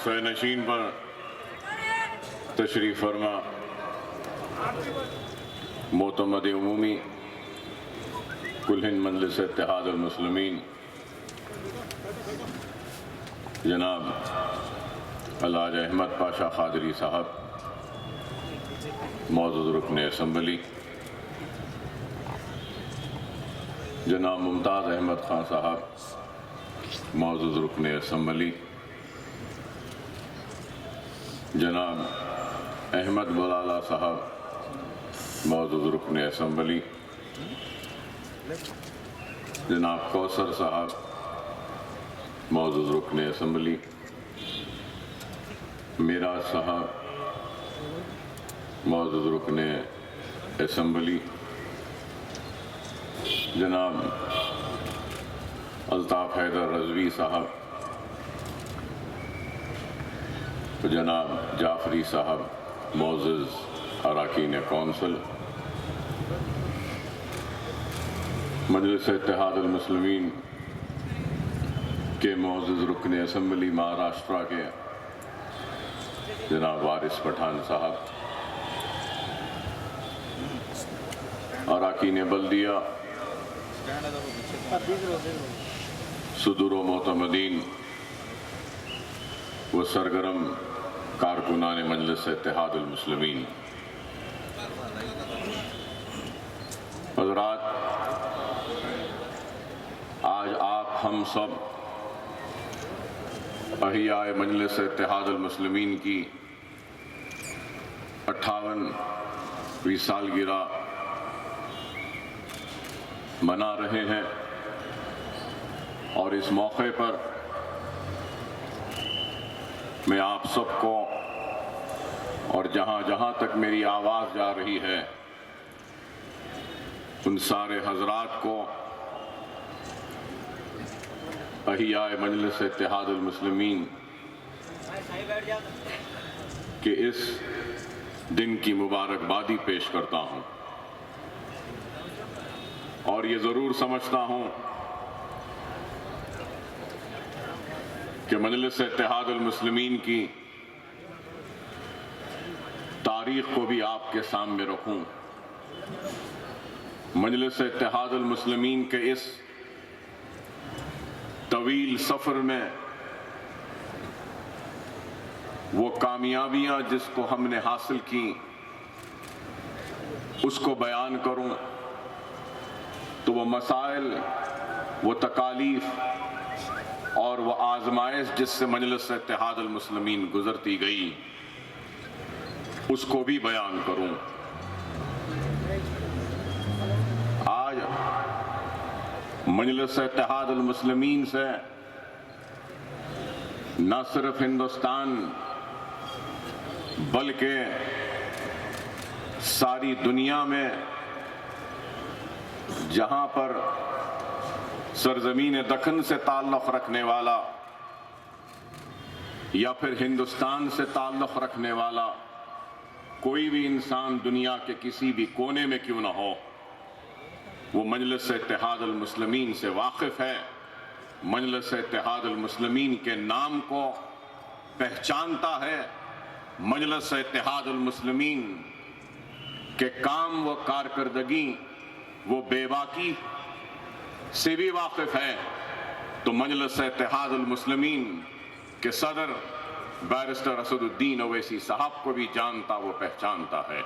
کرسی نشین پر تشریف فرما معتمد عمومی کل ہند مجلس اتحاد المسلمین جناب الحاج احمد پاشا قادری صاحب، معزز رکن اسمبلی جناب ممتاز احمد خان صاحب، معزز رکن اسمبلی جناب احمد بلالہ صاحب، معزز رکن اسمبلی جناب کوثر صاحب، معزز رکن اسمبلی میراج صاحب، معزز رکن اسمبلی جناب الطاف حیدر رضوی صاحب، جناب جعفری صاحب، معزز اراکین کونسل مجلس اتحاد المسلمین کے معزز رکن اسمبلی مہاراشٹرا کے جناب وارث پٹھان صاحب، اراکین بلدیہ صدور و معتمدین و سرگرم کارکنان مجلس اتحاد المسلمین، حضرات، آج آپ ہم سب احیاء مجلس اتحاد المسلمین کی 58ویں سالگرہ منا رہے ہیں، اور اس موقع پر میں آپ سب کو اور جہاں جہاں تک میری آواز جا رہی ہے ان سارے حضرات کو احیاء مجلس اتحاد المسلمین کے اس دن کی مبارکبادی پیش کرتا ہوں، اور یہ ضرور سمجھتا ہوں کہ مجلس اتحاد المسلمین کی تاریخ کو بھی آپ کے سامنے رکھوں۔ مجلس اتحاد المسلمین کے اس طویل سفر میں وہ کامیابیاں جس کو ہم نے حاصل کی اس کو بیان کروں تو وہ مسائل، وہ تکالیف اور وہ آزمائش جس سے مجلس اتحاد المسلمین گزرتی گئی اس کو بھی بیان کروں۔ آج مجلس اتحاد المسلمین سے نہ صرف ہندوستان بلکہ ساری دنیا میں جہاں پر سرزمین دکن سے تعلق رکھنے والا یا پھر ہندوستان سے تعلق رکھنے والا کوئی بھی انسان دنیا کے کسی بھی کونے میں کیوں نہ ہو، وہ مجلس اتحاد المسلمین سے واقف ہے، مجلس اتحاد المسلمین کے نام کو پہچانتا ہے، مجلس اتحاد المسلمین کے کام و کارکردگی وہ بے باکی سے بھی واقف ہے، تو مجلس اتحاد المسلمین کے صدر بیرسٹر اسد الدین اویسی صاحب کو بھی جانتا، وہ پہچانتا ہے۔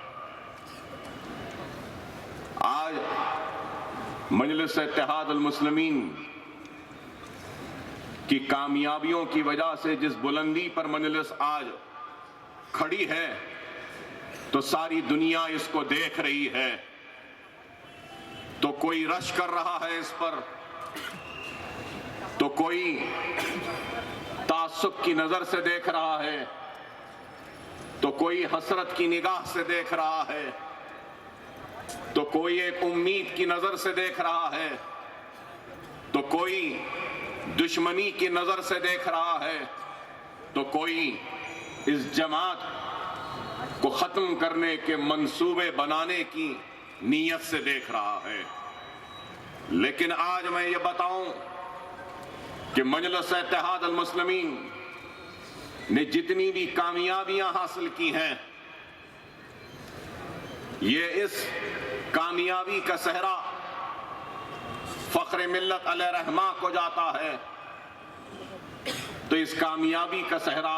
آج مجلس اتحاد المسلمین کی کامیابیوں کی وجہ سے جس بلندی پر مجلس آج کھڑی ہے تو ساری دنیا اس کو دیکھ رہی ہے، تو کوئی رش کر رہا ہے اس پر، تو کوئی تعصب کی نظر سے دیکھ رہا ہے، تو کوئی حسرت کی نگاہ سے دیکھ رہا ہے، تو کوئی ایک امید کی نظر سے دیکھ رہا ہے، تو کوئی دشمنی کی نظر سے دیکھ رہا ہے، تو کوئی اس جماعت کو ختم کرنے کے منصوبے بنانے کی نیت سے دیکھ رہا ہے۔ لیکن آج میں یہ بتاؤں کہ مجلس اتحاد المسلمین نے جتنی بھی کامیابیاں حاصل کی ہیں، یہ اس کامیابی کا صحرا فخر ملت علیہ رحمہ کو جاتا ہے، تو اس کامیابی کا صحرا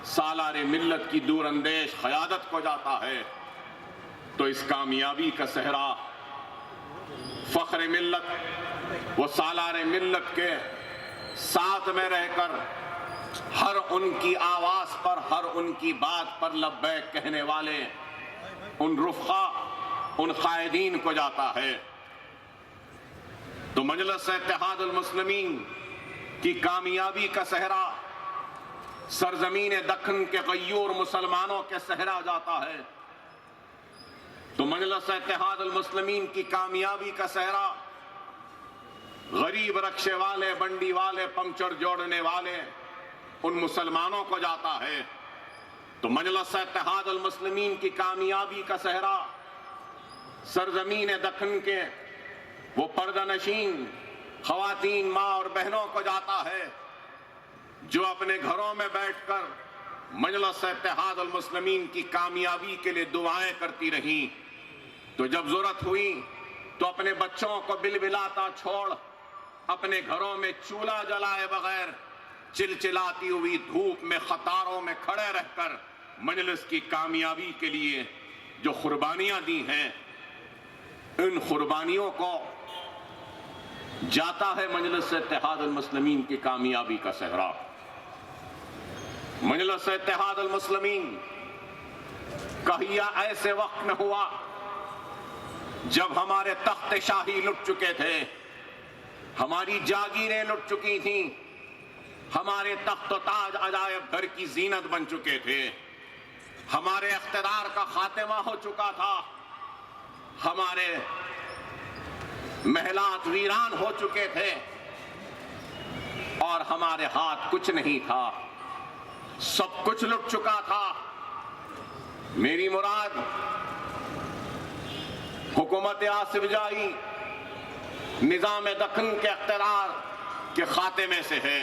سالار ملت کی دور اندیش قیادت کو جاتا ہے، تو اس کامیابی کا صحرا فخر ملت وہ سالار ملت کے ساتھ میں رہ کر ہر ان کی آواز پر، ہر ان کی بات پر لبیک کہنے والے ان رفقا، ان قائدین کو جاتا ہے۔ تو مجلس اتحاد المسلمین کی کامیابی کا صحرا سرزمین دکن کے غیور مسلمانوں کے صحرا جاتا ہے، تو مجلس اتحاد المسلمین کی کامیابی کا صحرا غریب رکشے والے، بنڈی والے، پنکچر جوڑنے والے ان مسلمانوں کو جاتا ہے، تو مجلس اتحاد المسلمین کی کامیابی کا صحرا سرزمین دکن کے وہ پردہ نشین خواتین، ماں اور بہنوں کو جاتا ہے، جو اپنے گھروں میں بیٹھ کر مجلس اتحاد المسلمین کی کامیابی کے لیے دعائیں کرتی رہیں، تو جب ضرورت ہوئی تو اپنے بچوں کو بلبلاتا چھوڑ اپنے گھروں میں چولہا جلائے بغیر چلچلاتی ہوئی دھوپ میں قطاروں میں کھڑے رہ کر مجلس کی کامیابی کے لیے جو قربانیاں دی ہیں، ان قربانیوں کو جاتا ہے مجلس اتحاد المسلمین کی کامیابی کا صحرا۔ مجلس اتحاد المسلمین کا حیا ایسے وقت میں ہوا جب ہمارے تخت شاہی لٹ چکے تھے، ہماری جاگیریں لٹ چکی تھیں، ہمارے تخت و تاج عجائب گھر کی زینت بن چکے تھے، ہمارے اقتدار کا خاتمہ ہو چکا تھا، ہمارے محلات ویران ہو چکے تھے، اور ہمارے ہاتھ کچھ نہیں تھا، سب کچھ لٹ چکا تھا۔ میری مراد حکومت آصف جائی نظام دکن کے اقتدار کے خاتمے سے ہے،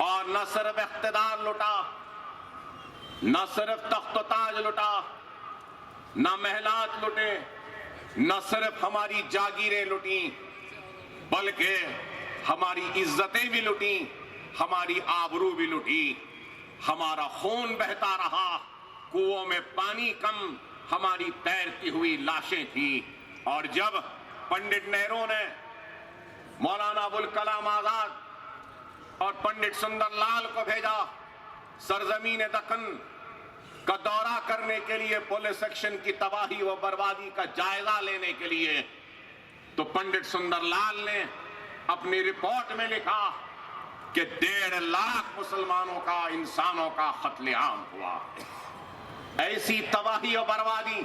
اور نہ صرف اقتدار لٹا، نہ صرف تخت و تاج لٹا، نہ محلات لٹے، نہ صرف ہماری جاگیریں لٹیں، بلکہ ہماری عزتیں بھی لٹیں، ہماری آبرو بھی لٹی، ہمارا خون بہتا رہا، کنووں میں پانی کم، ہماری تیرتی ہوئی لاشیں تھیں۔ اور جب پنڈت نہرو نے مولانا ابوالکلام آزاد اور پنڈت سندر لال کو بھیجا سرزمین دکن کا دورہ کرنے کے لیے، پولیس سیکشن کی تباہی و بربادی کا جائزہ لینے کے لیے، تو پنڈت سندر لال نے اپنی رپورٹ میں لکھا کہ 1.5 لاکھ مسلمانوں کا، انسانوں کا قتل عام ہوا۔ ایسی تباہی و بربادی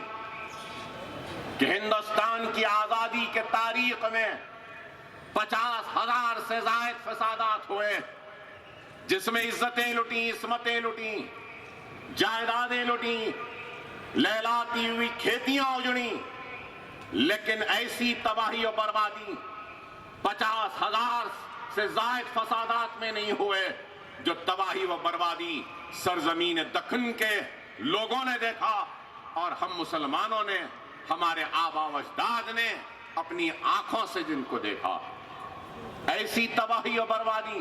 کہ ہندوستان کی آزادی کے تاریخ میں 50,000 سے زائد فسادات ہوئے، جس میں عزتیں لٹیں، عصمتیں لٹیں، جائیدادیں لٹیں، لہلاتی ہوئی کھیتیاں اجڑیں، لیکن ایسی تباہی و بربادی 50,000 سے زائد فسادات میں نہیں ہوئے جو تباہی و بربادی سرزمین دکن کے لوگوں نے دیکھا، اور ہم مسلمانوں نے، ہمارے آبا و اجداد نے اپنی آنکھوں سے جن کو دیکھا۔ ایسی تباہی و بربادی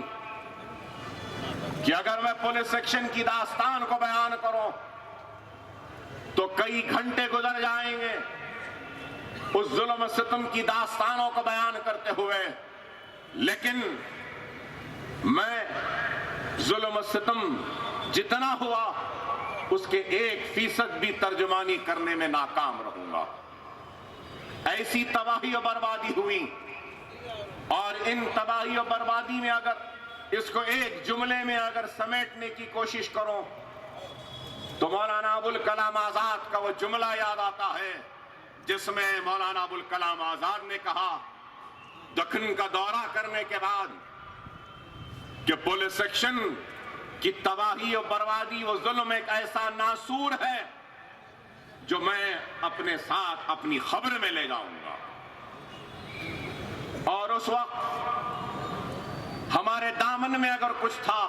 کہ اگر میں پولیس سیکشن کی داستان کو بیان کروں تو کئی گھنٹے گزر جائیں گے اس ظلم و ستم کی داستانوں کو بیان کرتے ہوئے، لیکن میں ظلم و ستم جتنا ہوا اس کے 1% بھی ترجمانی کرنے میں ناکام رہوں گا۔ ایسی تباہی و بربادی ہوئی، اور ان تباہی و بربادی میں اگر اس کو ایک جملے میں اگر سمیٹنے کی کوشش کروں تو مولانا ابوالکلام آزاد کا وہ جملہ یاد آتا ہے جس میں مولانا ابوالکلام آزاد نے کہا دکن کا دورہ کرنے کے بعد کہ پولیس سیکشن کی تباہی و بربادی و ظلم ایک ایسا ناسور ہے جو میں اپنے ساتھ اپنی خبر میں لے جاؤں گا۔ اور اس وقت ہمارے دامن میں اگر کچھ تھا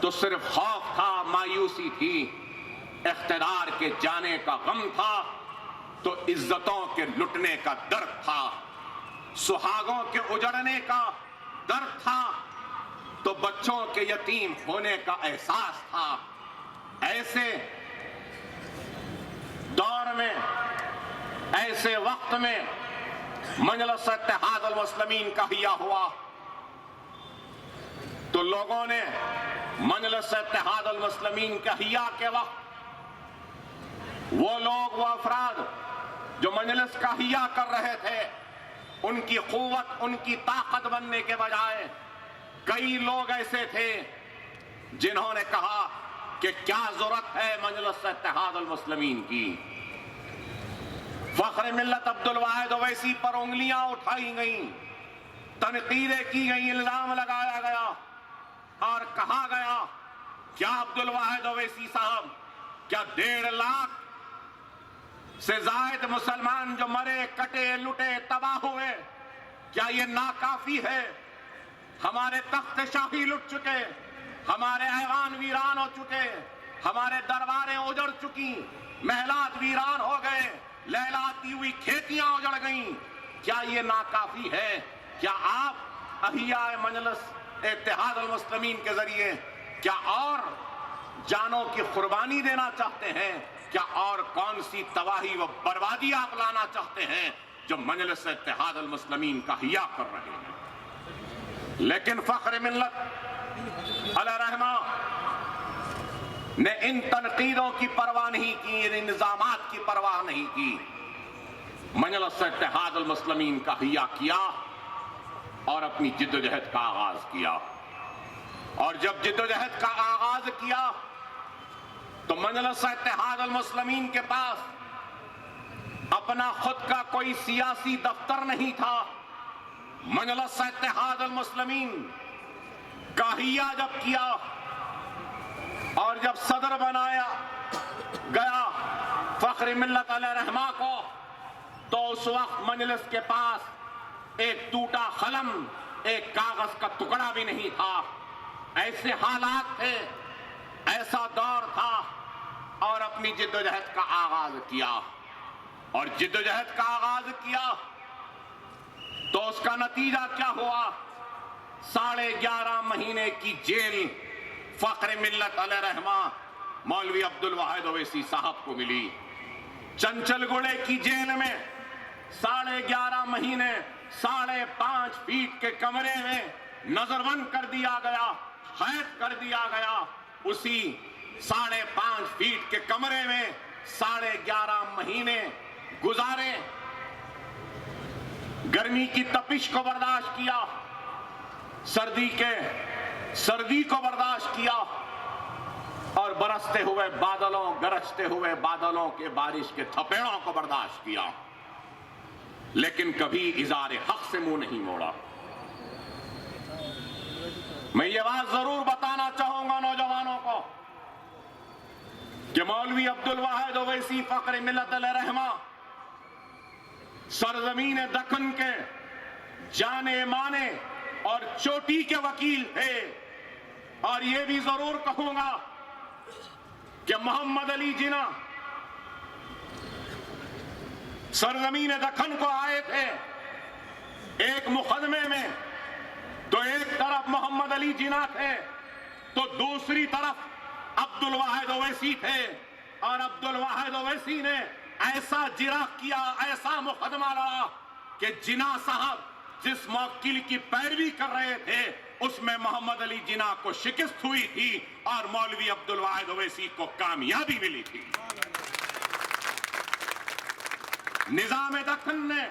تو صرف خوف تھا، مایوسی تھی، اقتدار کے جانے کا غم تھا تو عزتوں کے لٹنے کا درد تھا، سہاگوں کے اجڑنے کا درد تھا تو بچوں کے یتیم ہونے کا احساس تھا۔ ایسے دور میں، ایسے وقت میں مجلس اتحاد المسلمین کا احیا ہوا تو لوگوں نے مجلس اتحاد المسلمین کے احیا کے وقت وہ لوگ، وہ افراد جو مجلس کا احیا کر رہے تھے، ان کی قوت، ان کی طاقت بننے کے بجائے کئی لوگ ایسے تھے جنہوں نے کہا کہ کیا ضرورت ہے مجلس اتحاد المسلمین کی۔ فخر ملت عبدالواحد اویسی پر انگلیاں اٹھائی گئیں، تنقیدیں کی گئیں، الزام لگایا گیا اور کہا گیا کیا عبدالواحد اویسی صاحب، کیا 1.5 لاکھ سے زائد مسلمان جو مرے، کٹے، لٹے، تباہ ہوئے، کیا یہ ناکافی ہے؟ ہمارے تخت شاہی لٹ چکے، ہمارے ایوان ویران ہو چکے، ہمارے درباریں اجڑ چکی، محلات ویران ہو گئے، لہلاتی ہوئی کھیتیاں اجڑ گئیں، کیا یہ ناکافی ہے؟ کیا آپ احیاء مجلس اتحاد المسلمین کے ذریعے کیا اور جانوں کی قربانی دینا چاہتے ہیں؟ کیا اور کون سی تباہی و بربادی آپ لانا چاہتے ہیں جو مجلس اتحاد المسلمین کا احیا کر رہے ہیں؟ لیکن فخر ملت علیہ رحمہ نے ان تنقیدوں کی پرواہ نہیں کی، ان انتظامات کی پرواہ نہیں کی، مجلس اتحاد المسلمین کا احیا کیا اور اپنی جد و جہد کا آغاز کیا۔ اور جب جد و جہد کا آغاز کیا تو مجلس اتحاد المسلمین کے پاس اپنا خود کا کوئی سیاسی دفتر نہیں تھا۔ مجلس اتحاد المسلمین کا احیا جب کیا اور جب صدر بنایا گیا فخر ملت علیہ رحمہ کو، تو اس وقت مجلس کے پاس ایک ٹوٹا قلم، ایک کاغذ کا ٹکڑا بھی نہیں تھا۔ ایسے حالات تھے، ایسا دور تھا، اور اپنی جد و جہد کا آغاز کیا۔ اور جد و جہد کا آغاز کیا تو اس کا نتیجہ کیا ہوا؟ 11.5 مہینے کی جیل فخر ملت علیہ رحمہ مولوی عبدالواحد اویسی صاحب کو ملی۔ چنچل گڑے کی جیل میں 11.5 مہینے 5.5 فیٹ کے کمرے میں نظر بند کر دیا گیا، قید کر دیا گیا۔ اسی 5.5 فیٹ کے کمرے میں 11.5 مہینے گزارے، گرمی کی تپش کو برداشت کیا، سردی کو برداشت کیا، اور برستے ہوئے بادلوں، گرجتے ہوئے بادلوں کے بارش کے تھپیڑوں کو برداشت کیا، لیکن کبھی اظہار حق سے منہ نہیں موڑا۔ میں یہ بات ضرور بتانا چاہوں گا نوجوانوں کو کہ مولوی عبدالواحد اویسی فخر ملت علیہ رحمہ سرزمین دکن کے جانے مانے اور چوٹی کے وکیل تھے۔ اور یہ بھی ضرور کہوں گا کہ محمد علی جناح سرزمین دکن کو آئے تھے ایک مقدمے میں، تو ایک طرف محمد علی جناح تھے تو دوسری طرف عبدالواحد اویسی تھے، اور عبدالواحد اویسی نے ایسا جرح کیا، ایسا مقدمہ لڑا کہ جناح صاحب جس موکل کی پیروی کر رہے تھے اس میں محمد علی جناح کو شکست ہوئی تھی اور مولوی عبدالواحد اویسی کو کامیابی ملی تھی۔ نظام دکن نے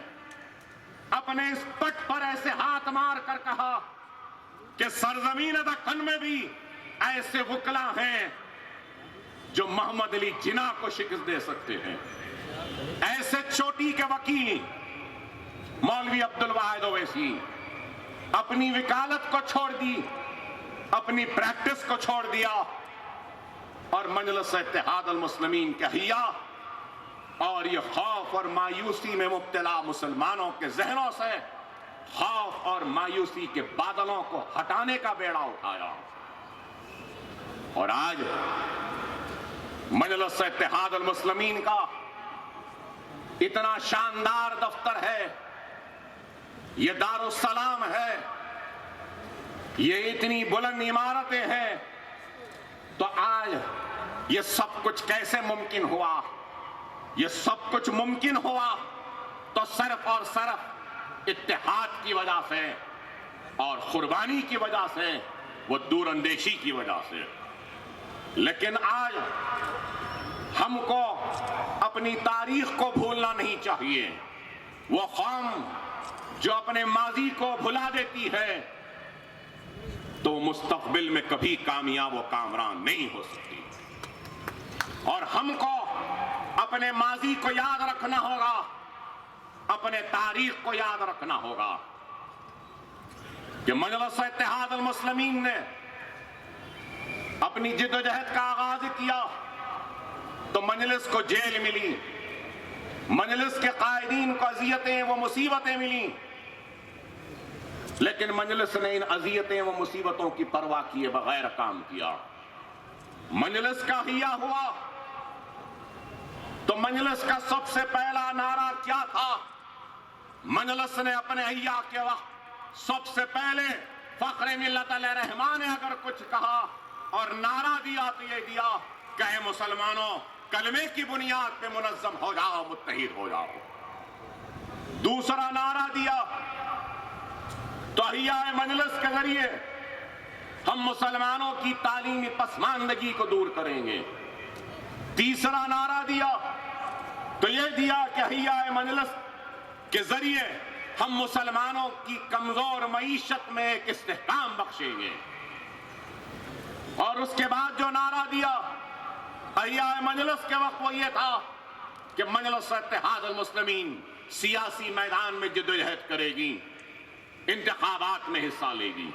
اپنے اس پٹ پر ایسے ہاتھ مار کر کہا کہ سرزمین دکن میں بھی ایسے وکلا ہیں جو محمد علی جناح کو شکست دے سکتے ہیں۔ ایسے چوٹی کے وکیل مولوی عبدالواحد اویسی اپنی وکالت کو چھوڑ دی، اپنی پریکٹس کو چھوڑ دیا، اور مجلس اتحاد المسلمین کے احیا اور یہ خوف اور مایوسی میں مبتلا مسلمانوں کے ذہنوں سے خوف اور مایوسی کے بادلوں کو ہٹانے کا بیڑا اٹھایا۔ اور آج مجلس اتحاد المسلمین کا اتنا شاندار دفتر ہے، یہ دارالسلام ہے، یہ اتنی بلند عمارتیں ہیں، تو آج یہ سب کچھ کیسے ممکن ہوا؟ یہ سب کچھ ممکن ہوا تو صرف اور صرف اتحاد کی وجہ سے اور قربانی کی وجہ سے، وہ دور اندیشی کی وجہ سے۔ لیکن آج ہم کو اپنی تاریخ کو بھولنا نہیں چاہیے۔ وہ قوم جو اپنے ماضی کو بھلا دیتی ہے تو مستقبل میں کبھی کامیاب و کامران نہیں ہو سکتی۔ اور ہم کو اپنے ماضی کو یاد رکھنا ہوگا، اپنے تاریخ کو یاد رکھنا ہوگا کہ مجلس اتحاد المسلمین نے اپنی جد و جہد کا آغاز کیا تو مجلس کو جیل ملی، مجلس کے قائدین کو اذیتیں و مصیبتیں ملیں، لیکن مجلس نے ان اذیتیں و مصیبتوں کی پرواہ کیے بغیر کام کیا۔ مجلس کا احیاء ہوا تو مجلس کا سب سے پہلا نعرہ کیا تھا؟ مجلس نے اپنے احیاء کے وقت سب سے پہلے فخر ملت علیہ رحمان نے اگر کچھ کہا اور نعرہ دیا تو یہ دیا کہ اے مسلمانوں، کلمے کی بنیاد پہ منظم ہو جاؤ، متحد ہو جاؤ۔ دوسرا نعرہ دیا تو احیاء مجلس کے ذریعے ہم مسلمانوں کی تعلیمی پسماندگی کو دور کریں گے۔ تیسرا نعرہ دیا تو یہ دیا کہ احیاء مجلس کے ذریعے ہم مسلمانوں کی کمزور معیشت میں ایک استحکام بخشیں گے۔ اور اس کے بعد جو نعرہ دیا احیاء مجلس کے وقت وہ یہ تھا کہ مجلس اتحاد المسلمین سیاسی میدان میں جدوجہد کرے گی، انتخابات میں حصہ لے گی۔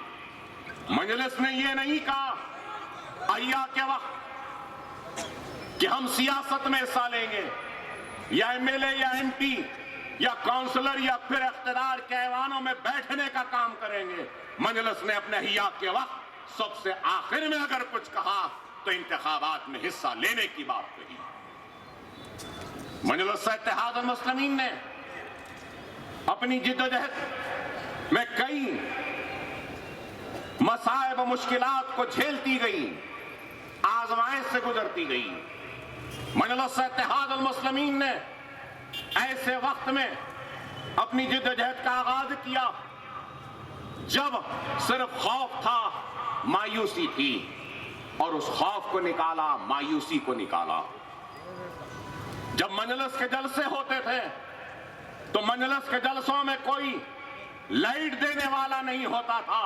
مجلس نے یہ نہیں کہا احیاء کے وقت کہ ہم سیاست میں حصہ لیں گے، یا ایم ایل اے یا ایم پی یا کونسلر یا پھر اقتدار کے ایوانوں میں بیٹھنے کا کام کریں گے۔ مجلس نے اپنے احیاء کے وقت سب سے آخر میں اگر کچھ کہا تو انتخابات میں حصہ لینے کی بات کہی۔ مجلس اتحاد المسلمین نے اپنی جدوجہد میں کئی مصائب و مشکلات کو جھیلتی گئی، آزمائش سے گزرتی گئی۔ مجلس اتحاد المسلمین نے ایسے وقت میں اپنی جدوجہد کا آغاز کیا جب صرف خوف تھا، مایوسی تھی، اور اس خوف کو نکالا، مایوسی کو نکالا۔ جب مجلس کے جلسے ہوتے تھے تو مجلس کے جلسوں میں کوئی لائٹ دینے والا نہیں ہوتا تھا،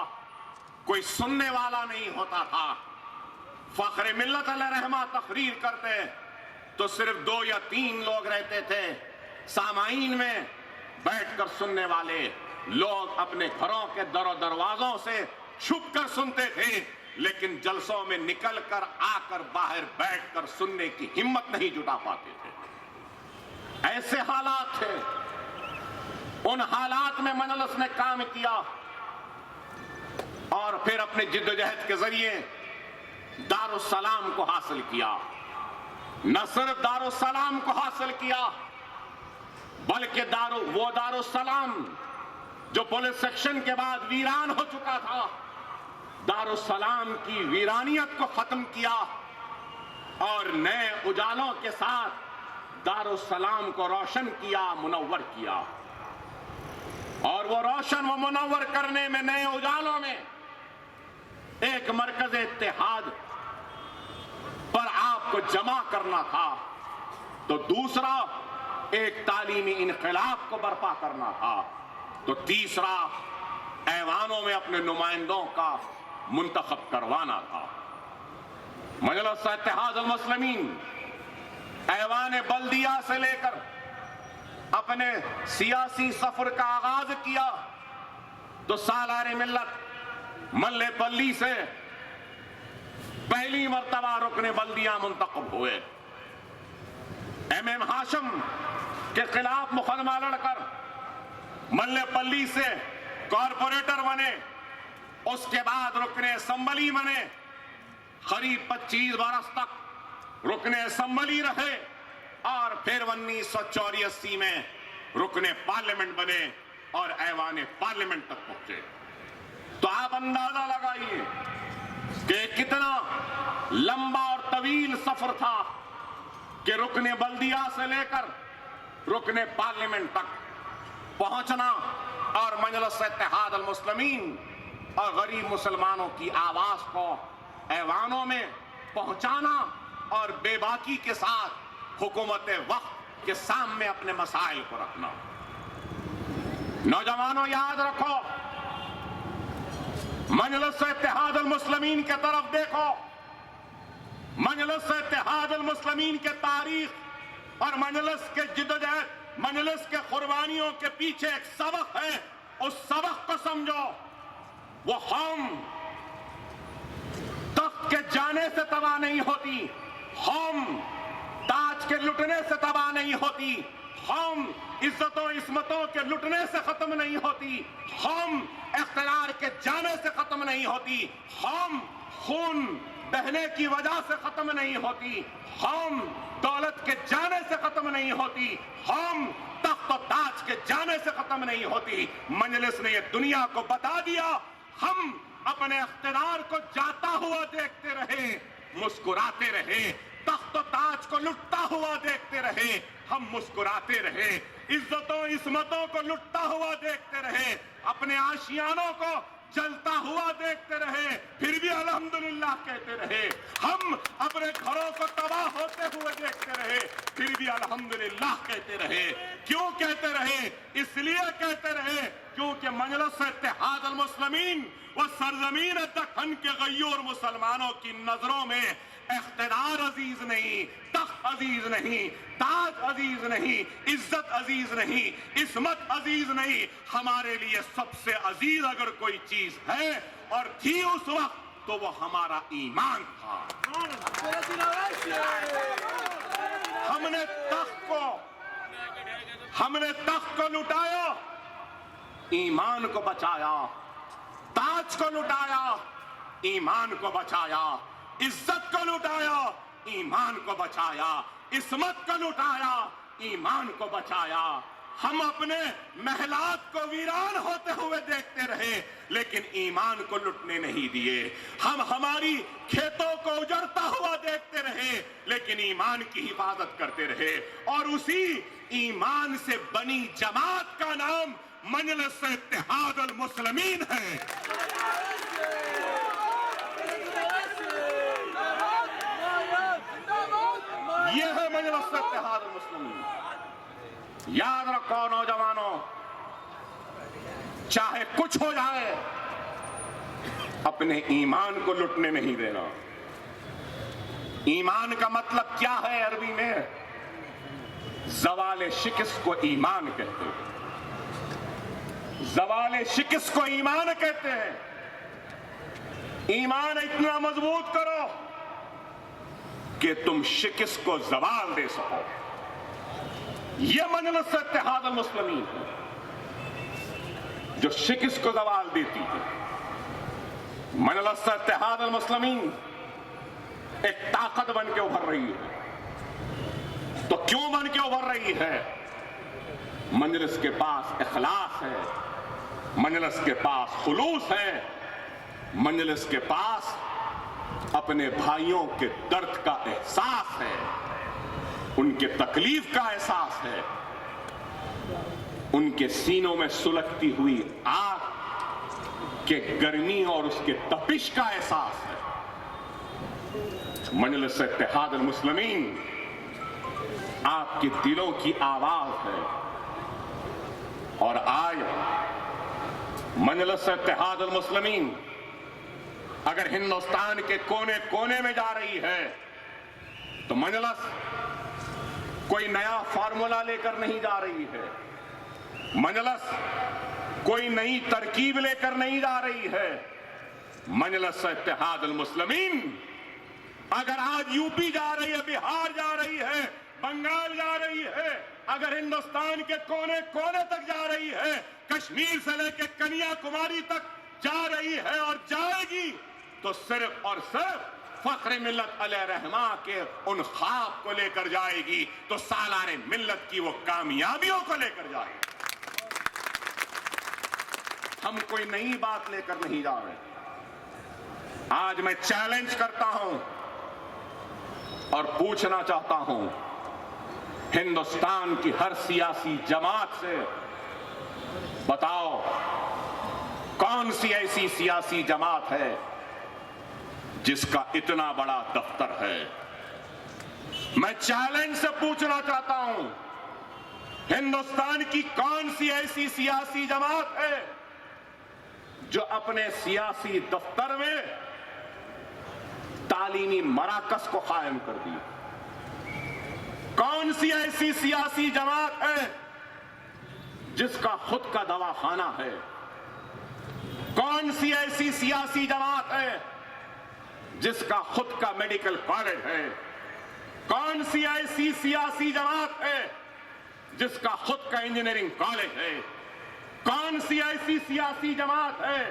کوئی سننے والا نہیں ہوتا تھا۔ فخر ملت علیہ رحمہ تقریر کرتے تو صرف 2 یا 3 لوگ رہتے تھے، سامعین میں بیٹھ کر سننے والے لوگ اپنے گھروں کے در و دروازوں سے چھپ کر سنتے تھے، لیکن جلسوں میں نکل کر آ کر باہر بیٹھ کر سننے کی ہمت نہیں جٹا پاتے تھے۔ ایسے حالات تھے، ان حالات میں مجلس نے کام کیا اور پھر اپنے جدوجہد کے ذریعے دارالسلام کو حاصل کیا۔ نہ صرف دارالسلام کو حاصل کیا بلکہ وہ دارالسلام جو پولیس سیکشن کے بعد ویران ہو چکا تھا، دارالسلام کی ویرانیت کو ختم کیا اور نئے اجالوں کے ساتھ دارالسلام کو روشن کیا، منور کیا۔ اور وہ روشن و منور کرنے میں، نئے اجالوں میں ایک مرکز اتحاد پر آپ کو جمع کرنا تھا، تو دوسرا ایک تعلیمی انقلاب کو برپا کرنا تھا، تو تیسرا ایوانوں میں اپنے نمائندوں کا منتخب کروانا تھا۔ مجلس اتحاد المسلمین ایوان بلدیہ سے لے کر اپنے سیاسی سفر کا آغاز کیا تو سالار ملت ملے پلی سے پہلی مرتبہ رکن بلدیہ منتخب ہوئے۔ ایم ایم ہاشم کے خلاف مقدمہ لڑ کر ملے پلی سے کارپوریٹر بنے، اس کے بعد رکن اسمبلی بنے، قریب 25 برس تک رکن اسمبلی رہے اور پھر 1984 میں رکن پارلیمنٹ بنے اور ایوان پارلیمنٹ تک پہنچے. تو آپ اندازہ لگائیے کہ کتنا لمبا اور طویل سفر تھا کہ رکن بلدیہ سے لے کر رکن پارلیمنٹ تک پہنچنا اور مجلس اتحاد المسلمین اور غریب مسلمانوں کی آواز کو ایوانوں میں پہنچانا اور بے باکی کے ساتھ حکومت وقت کے سامنے اپنے مسائل کو رکھنا. نوجوانوں یاد رکھو، مجلس اتحاد المسلمین کے طرف دیکھو. مجلس اتحاد المسلمین کے تاریخ اور مجلس کے جدوجہد، مجلس کے قربانیوں کے پیچھے ایک سبق ہے. اس سبق کو سمجھو. وہ قوم تخت کے جانے سے تباہ نہیں ہوتی، قوم تاج کے لٹنے سے تباہ نہیں ہوتی، قوم عزت و عصمتوں کے لٹنے سے ختم نہیں ہوتی، قوم اقتدار کے جانے سے ختم نہیں ہوتی، قوم خون بہنے کی وجہ سے ختم نہیں ہوتی، قوم دولت کے جانے سے ختم نہیں ہوتی، قوم تخت و تاج کے جانے سے ختم نہیں ہوتی. مجلس نے یہ دنیا کو بتا دیا. ہم اپنے اقتدار کو جاتا ہوا دیکھتے رہے، مسکراتے رہے. تخت و تاج کو لٹتا ہوا دیکھتے رہے، ہم مسکراتے رہے. عزت و عصمتوں کو لٹتا ہوا دیکھتے رہے، اپنے آشیانوں کو جلتا ہوا دیکھتے رہے، پھر بھی الحمدللہ کہتے رہے. ہم اپنے گھروں کو تباہ ہوتے ہوئے دیکھتے رہے، پھر بھی الحمدللہ کہتے رہے. کیوں کہتے رہے؟ اس لیے کہتے رہے کیونکہ مجلس اتحاد المسلمین و سرزمین دکن کے غیور مسلمانوں کی نظروں میں اقتدار عزیز نہیں، تخت عزیز نہیں، تاج عزیز نہیں، عزت عزیز نہیں، عصمت عزیز نہیں. ہمارے لیے سب سے عزیز اگر کوئی چیز ہے اور تھی اس وقت تو وہ ہمارا ایمان تھا. ہم نے تخت کو لٹایا، ایمان کو بچایا. تاج کو لٹایا، ایمان کو بچایا. عزت کو لٹایا، ایمان کو بچایا. عصمت کو لٹایا، ایمان کو بچایا. ہم اپنے محلات کو ویران ہوتے ہوئے دیکھتے رہے لیکن ایمان کو لٹنے نہیں دیے. ہم ہماری کھیتوں کو اجڑتا ہوا دیکھتے رہے لیکن ایمان کی حفاظت کرتے رہے. اور اسی ایمان سے بنی جماعت کا نام مجلس اتحاد المسلمین ہے. یہ ہے مجلس اتحاد المسلمین. یاد رکھو نوجوانوں، چاہے کچھ ہو جائے اپنے ایمان کو لٹنے نہیں دینا. ایمان کا مطلب کیا ہے عربی میں؟ زوال شکست کو ایمان کہتے ہیں. زوال شکست کو ایمان کہتے ہیں. ایمان اتنا مضبوط کرو کہ تم شکست کو زوال دے سکو. یہ مجلس اتحاد المسلمین ہے جو شکست کو زوال دیتی ہے. مجلس اتحاد المسلمین ایک طاقت بن کے ابھر رہی ہے. تو کیوں بن کے ابھر رہی ہے؟ مجلس کے پاس اخلاص ہے، مجلس کے پاس خلوص ہے، مجلس کے پاس اپنے بھائیوں کے درد کا احساس ہے، ان کے تکلیف کا احساس ہے، ان کے سینوں میں سلگتی ہوئی آگ کے گرمی اور اس کے تپش کا احساس ہے. مجلس اتحاد المسلمین آپ کے دلوں کی آواز ہے. اور آج مجلس اتحاد المسلمین اگر ہندوستان کے کونے کونے میں جا رہی ہے تو مجلس کوئی نیا فارمولا لے کر نہیں جا رہی ہے. مجلس کوئی نئی ترکیب لے کر نہیں جا رہی ہے. مجلس اتحاد المسلمین اگر آج یو پی جا رہی ہے، بہار جا رہی ہے، بنگال جا رہی ہے، اگر ہندوستان کے کونے کونے تک جا رہی ہے، کشمیر سے لے کے کنیا کماری تک جا رہی ہے اور جائے گی، تو صرف اور صرف فخر ملت علیہ رحمہ کے ان خواب کو لے کر جائے گی تو سالار ملت کی وہ کامیابیوں کو لے کر جائے گی۔ ہم کوئی نئی بات لے کر نہیں جا رہے۔ آج میں چیلنج کرتا ہوں اور پوچھنا چاہتا ہوں ہندوستان کی ہر سیاسی جماعت سے، بتاؤ کون سی ایسی سیاسی جماعت ہے جس کا اتنا بڑا دفتر ہے؟ میں چیلنج سے پوچھنا چاہتا ہوں ہندوستان کی کون سی ایسی سیاسی جماعت ہے جو اپنے سیاسی دفتر میں تعلیمی مراکز کو قائم کر دی؟ کون سی ایسی سیاسی جماعت ہے جس کا خود کا دواخانہ ہے؟ کون سی ایسی سیاسی جماعت ہے جس کا خود کا میڈیکل کالج ہے؟ کون سی ایسی سیاسی جماعت ہے جس کا خود کا انجینئرنگ کالج ہے؟ کون سی ایسی سیاسی جماعت ہے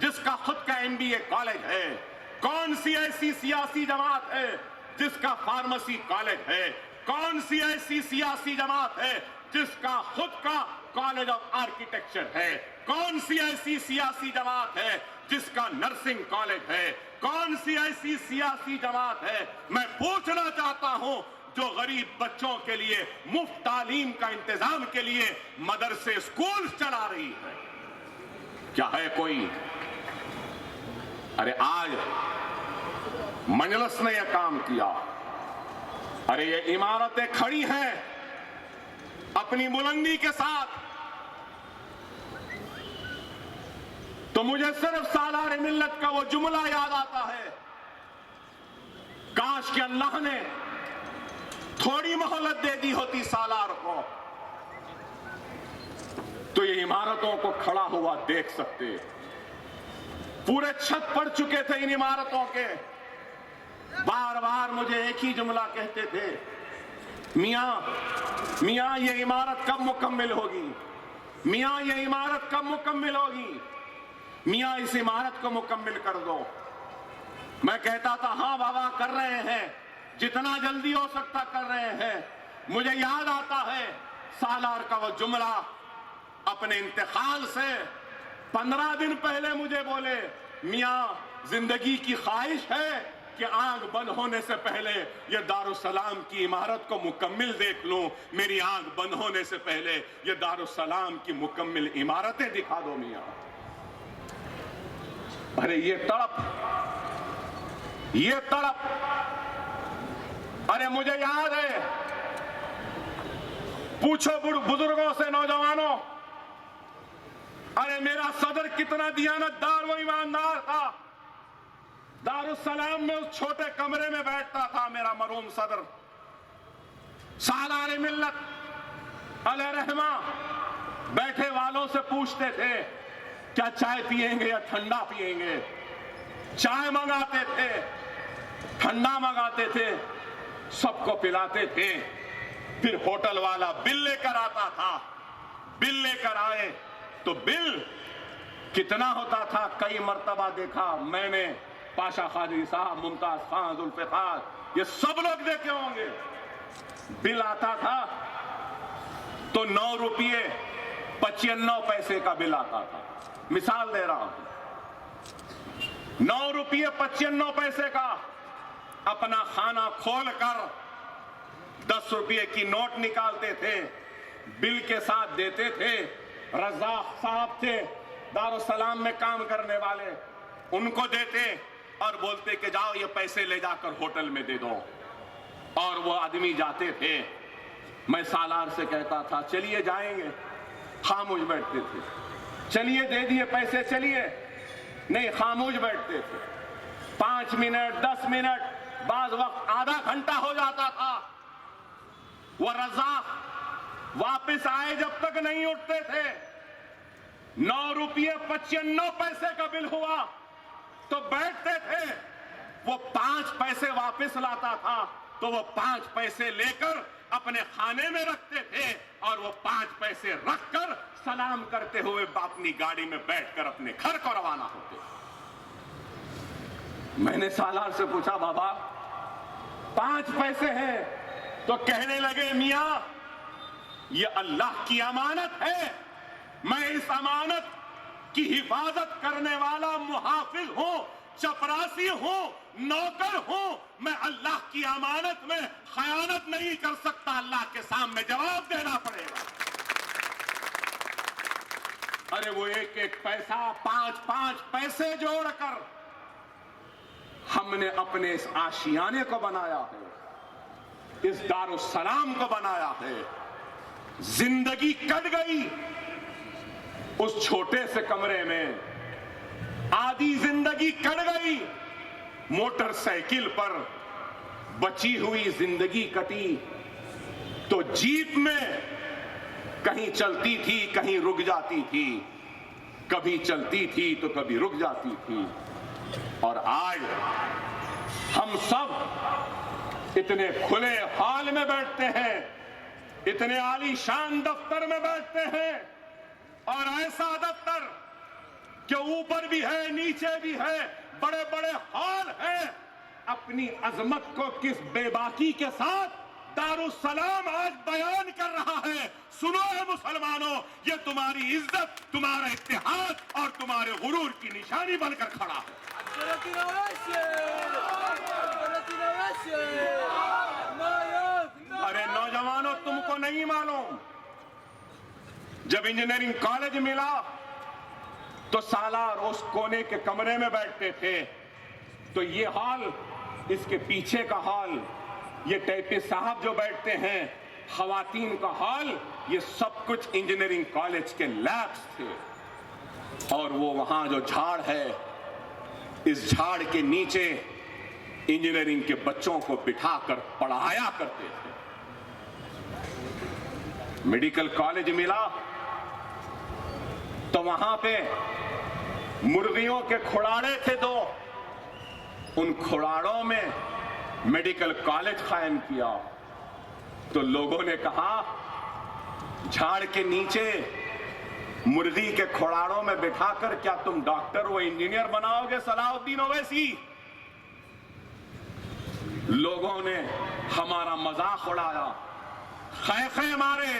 جس کا خود کا MBA کالج ہے؟ کون سی ایسی سیاسی جماعت ہے جس کا فارمیسی کالج ہے؟ کون سی ایسی سیاسی جماعت ہے جس کا خود کا کالج آف آرکیٹیکچر ہے؟ کون سی ایسی سیاسی جماعت ہے جس کا نرسنگ کالج ہے؟ کون سی ایسی سیاسی جماعت ہے، میں پوچھنا چاہتا ہوں، جو غریب بچوں کے لیے مفت تعلیم کا انتظام کے لیے مدرسے اسکول چلا رہی ہے؟ کیا ہے کوئی؟ ارے آج مجلس نے یہ کام کیا، ارے یہ عمارتیں کھڑی ہیں اپنی بلندی کے ساتھ، تو مجھے صرف سالار ملت کا وہ جملہ یاد آتا ہے، کاش کہ اللہ نے تھوڑی مہلت دے دی ہوتی سالار کو تو یہ عمارتوں کو کھڑا ہوا دیکھ سکتے۔ پورے چھت پڑ چکے تھے ان عمارتوں کے، بار بار مجھے ایک ہی جملہ کہتے تھے، میاں یہ عمارت کب مکمل ہوگی؟ میاں یہ عمارت کب مکمل ہوگی؟ میاں اس عمارت کو مکمل کر دو۔ میں کہتا تھا ہاں بابا کر رہے ہیں، جتنا جلدی ہو سکتا کر رہے ہیں۔ مجھے یاد آتا ہے سالار کا وہ جملہ، اپنے انتقال سے 15 دن پہلے مجھے بولے، میاں زندگی کی خواہش ہے کہ آنکھ بند ہونے سے پہلے یہ دارالسلام کی عمارت کو مکمل دیکھ لوں، میری آنکھ بند ہونے سے پہلے یہ دارالسلام کی مکمل عمارتیں دکھا دو میاں۔ ارے یہ تڑپ، ارے مجھے یاد ہے، پوچھو بزرگوں سے، نوجوانوں، ارے میرا صدر کتنا دیانتدار و ایماندار تھا، دارالسلام میں اس چھوٹے کمرے میں بیٹھتا تھا میرا مرحوم صدر، سالار ملت علیہ رحمہ بیٹھے والوں سے پوچھتے تھے کیا چائے پیئیں گے یا ٹھنڈا پیئیں گے؟ چائے منگاتے تھے، ٹھنڈا منگاتے تھے، سب کو پلاتے تھے، پھر ہوٹل والا بل لے کر آتا تھا، بل لے کر آئے تو بل کتنا ہوتا تھا، کئی مرتبہ دیکھا میں نے، پاشا خادری صاحب، ممتاز خان، ذوالفقار، یہ سب لوگ دیکھے ہوں گے، بل آتا تھا تو 9 روپیے 95 پیسے کا بل آتا تھا، مثال دے رہا ہوں، 9 روپیے 95 پیسے کا، اپنا کھانا کھول کر 10 روپیے کی نوٹ نکالتے تھے، بل کے ساتھ دیتے تھے، رزاق صاحب تھے دارالسلام میں کام کرنے والے، ان کو دیتے اور بولتے کہ جاؤ یہ پیسے لے جا کر ہوٹل میں دے دو، اور وہ آدمی جاتے تھے۔ میں سالار سے کہتا تھا چلیے جائیں گے، خاموش بیٹھتے تھے، چلیے دے دیے پیسے، چلیے، نہیں خاموش بیٹھتے تھے، 5 منٹ 10 منٹ، بعض وقت آدھا گھنٹہ ہو جاتا تھا، وہ رزاق واپس آئے جب تک نہیں اٹھتے تھے۔ 9 روپیے 95 پیسے کا بل ہوا تو بیٹھتے تھے، وہ 5 پیسے واپس لاتا تھا تو وہ 5 پیسے لے کر اپنے خانے میں رکھتے تھے، اور وہ 5 پیسے رکھ کر سلام کرتے ہوئے اپنی گاڑی میں بیٹھ کر اپنے گھر کو روانہ ہوتے۔ میں نے سالار سے پوچھا بابا 5 پیسے ہیں؟ تو کہنے لگے میاں یہ اللہ کی امانت ہے، میں اس امانت کی حفاظت کرنے والا محافظ ہوں، چپراسی ہوں، نوکر ہوں، میں اللہ کی امانت میں خیانت نہیں کر سکتا، اللہ کے سامنے جواب دینا پڑے گا۔ ارے وہ 1 پیسہ 5 پیسے جوڑ کر ہم نے اپنے اس آشیانے کو بنایا ہے، اس دارالسلام کو بنایا ہے۔ زندگی کٹ گئی اس چھوٹے سے کمرے میں، آدھی زندگی کٹ گئی موٹر سائیکل پر، بچی ہوئی زندگی کٹی تو جیپ میں کہیں چلتی تھی کہیں رک جاتی تھی، کبھی چلتی تھی تو کبھی رک جاتی تھی، اور آج ہم سب اتنے کھلے ہال میں بیٹھتے ہیں، اتنے عالی شان دفتر میں بیٹھتے ہیں، اور ایسا دفتر کہ اوپر بھی ہے نیچے بھی ہے، بڑے بڑے ہال ہیں۔ اپنی عظمت کو کس بے باکی کے ساتھ دارالسلام آج بیان کر رہا ہے۔ سنو اے مسلمانوں، یہ تمہاری عزت، تمہارا اتحاد اور تمہارے غرور کی نشانی بن کر کھڑا ہے۔ ارے نوجوانوں، تم کو نہیں معلوم، جب انجینئرنگ کالج ملا تو سالار اس کونے کے کمرے میں بیٹھتے تھے، تو یہ ہال، اس کے پیچھے کا ہال، یہ ٹیپس صاحب جو بیٹھتے ہیں، خواتین کا ہال، یہ سب کچھ انجینئرنگ کالج کے لیبس تھے۔ اور وہ وہاں جو جھاڑ ہے، اس جھاڑ کے نیچے انجینئرنگ کے بچوں کو بٹھا کر پڑھایا کرتے تھے۔ میڈیکل کالج ملا تو وہاں پہ مرغیوں کے کھڑاڑے تھے 2، ان کھڑاڑوں میں میڈیکل کالج قائم کیا۔ تو لوگوں نے کہا جھاڑ کے نیچے مرغی کے کھڑاڑوں میں بٹھا کر کیا تم ڈاکٹر و انجینئر بناؤ گے صلاح الدین اویسی؟ لوگوں نے ہمارا مذاق اڑایا، خیخے مارے،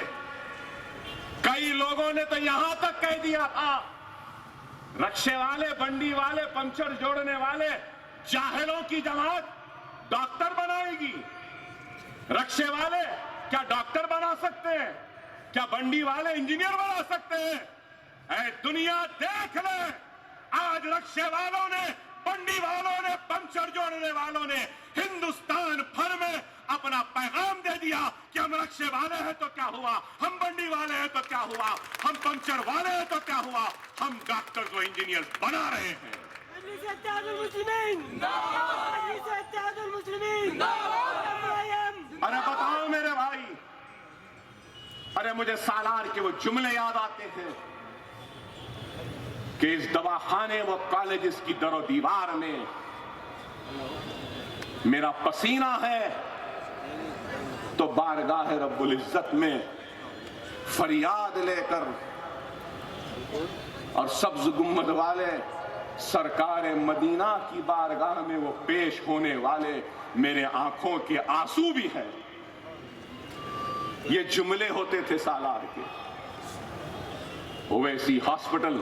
کئی لوگوں نے تو یہاں تک کہہ دیا تھا رکشے والے، بنڈی والے، پنچر جوڑنے والے، جاہلوں کی جماعت ڈاکٹر بنائے گی۔ رکشے والے کیا ڈاکٹر بنا سکتے ہیں؟ کیا بنڈی والے انجینئر بنا سکتے ہیں؟ اے دنیا دیکھ لے، آج رکشے والوں نے، بنڈی والوں نے، پنچر جوڑنے والوں نے ہندوستان بھر میں اپنا پیغام دے دیا کہ ہم رکشے والے ہیں تو کیا ہوا، ہم بنڈی والے ہیں تو کیا ہوا، ہم پنچر والے ہیں تو کیا ہوا، ہم ڈاکٹر و انجینئر بنا رہے ہیں۔ ارے بتاؤ میرے بھائی، ارے مجھے سالار کے وہ جملے یاد آتے ہیں کہ اس دواخانے و کالجز کی در و دیوار میں میرا پسینہ ہے تو بارگاہ رب العزت میں فریاد لے کر اور سبز گنبد والے سرکار مدینہ کی بارگاہ میں وہ پیش ہونے والے میرے آنکھوں کے آنسو بھی ہیں۔ یہ جملے ہوتے تھے سالار کے۔ اویسی ہاسپٹل،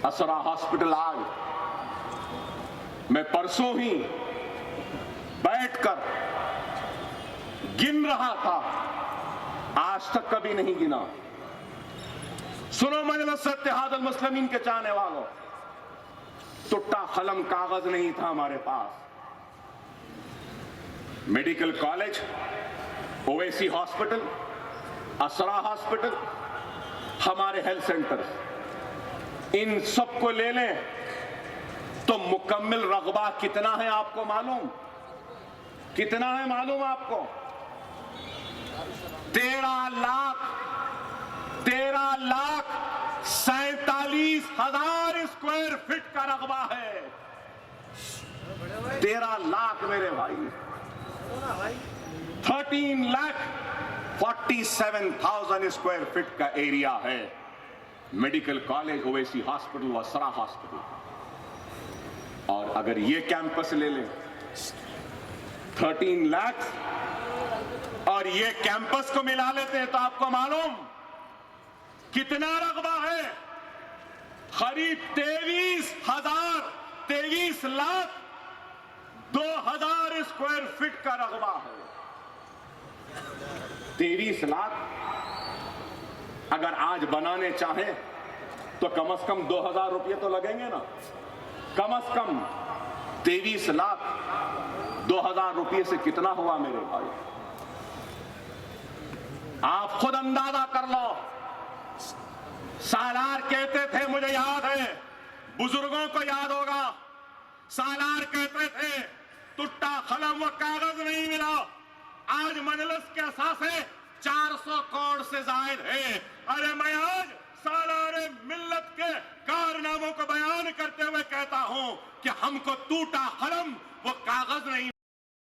اسرا ہاسپٹل، آج میں پرسوں ہی بیٹھ کر گن رہا تھا، آج تک کبھی نہیں گنا۔ سنو مجلس اتحاد المسلمین کے چاہنے والوں، ٹوٹا قلم کاغذ نہیں تھا ہمارے پاس۔ میڈیکل کالج، اویسی ہاسپٹل، اسرا ہاسپٹل، ہمارے ہیلتھ سینٹر، ان سب کو لے لیں تو مکمل رقبہ کتنا ہے آپ کو معلوم؟ کتنا ہے معلوم آپ کو؟ 13,47,000 اسکوائر فٹ کا رقبہ ہے۔ 13 لاکھ میرے بھائی، 13,47,000 اسکوائر فٹ کا ایریا ہے میڈیکل کالج، اویسی ہاسپٹل و اسرا ہاسپٹل۔ اگر یہ کیمپس لے لیں 13 لاکھ اور یہ کیمپس کو ملا لیتے ہیں تو آپ کو معلوم کتنا رقبہ ہے؟ قریب 23 لاکھ 2000 اسکوائر فٹ کا رقبہ ہے۔ 23 لاکھ اگر آج بنانے چاہیں تو کم از کم 2000 روپے تو لگیں گے نا، کم از کم 23 لاکھ 2000 روپے سے کتنا ہوا میرے بھائی؟ آپ خود اندازہ کر لو۔ سالار کہتے تھے، مجھے یاد ہے، بزرگوں کو یاد ہوگا، سالار کہتے تھے ٹوٹا قلم و کاغذ نہیں ملا۔ آج مجلس کے اثاثے 400 کروڑ سے زائد ہے۔ ارے میں آج سالار ملت کے کارناموں کو بیان کرتے ہوئے کہتا ہوں کہ ہم کو ٹوٹا قلم وہ کاغذ نہیں